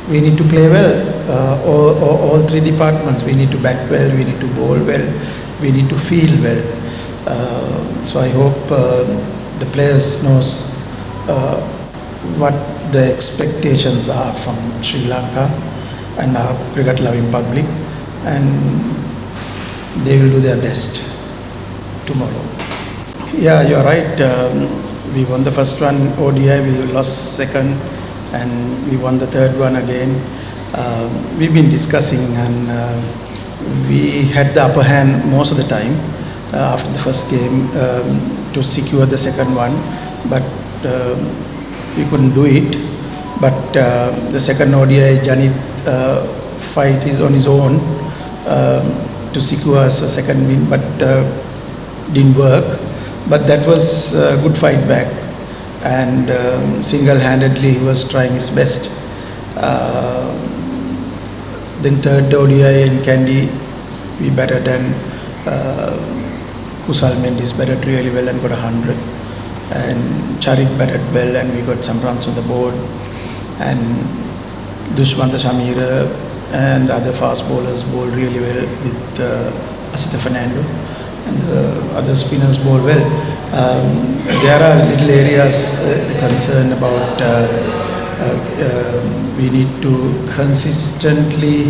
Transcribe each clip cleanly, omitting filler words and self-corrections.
we need to play well, all three departments. We need to bat well, we need to bowl well, we need to feel well. So I hope the players knows what the expectations are from Sri Lanka and our cricket loving public, and they will do their best tomorrow. Yeah, you're right. We won the first one ODI, we lost second, and we won the third one again. We've been discussing, and we had the upper hand most of the time after the first game to secure the second one, but we couldn't do it. But the second ODI, Janit fight is on his own to secure us a second win, but didn't work. But that was a good fight back, and single-handedly he was trying his best. Then third ODI in Kandy, we batted, and Kusal Mendis batted really well and got 100. And Charik batted well, and we got some runs on the board. And Dushmantha Shamira and the other fast bowlers bowled really well with Asita Fernando, and the other spinners bowled well. There are little areas concerned about we need to consistently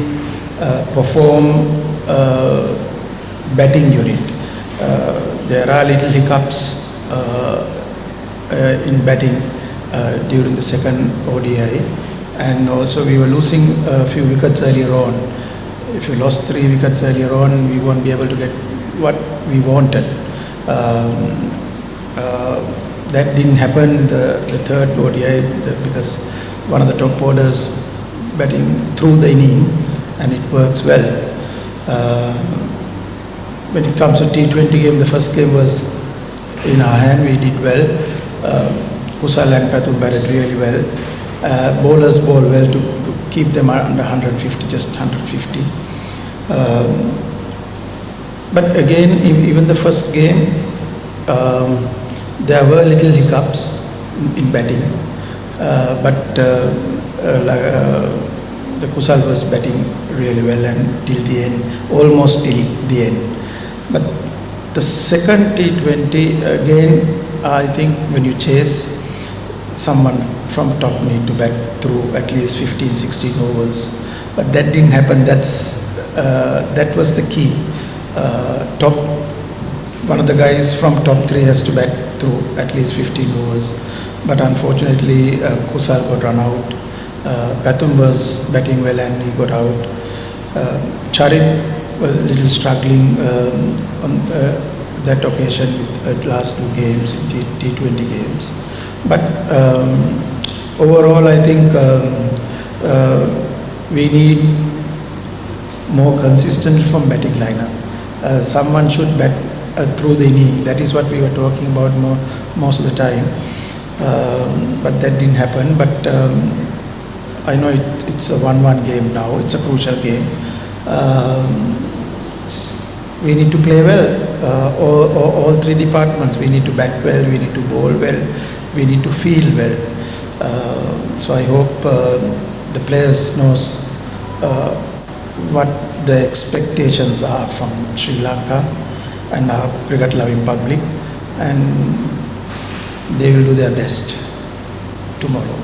perform batting unit. There are little hiccups in batting during the second ODI, and also we were losing a few wickets earlier on. If we lost 3 wickets earlier on, we won't be able to get what we wanted. That didn't happen the third ODI because one of the top orders batting through the inning, and it works well. When it comes to T20 game, the first game was in our hand, we did well. Kusal and Pathum batted really well. Bowlers bowled well to keep them under 150, just 150. But again, even the first game, there were little hiccups in batting. But the Kusal was batting really well, and till the end, almost till the end. But the second T20, again, I think when you chase, someone from top need to bat through at least 15, 16 overs. But that didn't happen. That was the key. One of the guys from top 3 has to bat through at least 15 overs. But unfortunately, Kusal got run out. Pathum was batting well and he got out. Charit was a little struggling on that occasion with the last 2 games, T20 games. But overall, I think we need more consistent from batting lineup. Someone should bat through the inning. That is what we were talking about most of the time. But that didn't happen. But I know it's a 1-1 game now. It's a crucial game. We need to play well, all three departments. We need to bat well, we need to bowl well, we need to feel well. So I hope the players knows what the expectations are from Sri Lanka and our cricket loving public, and they will do their best tomorrow.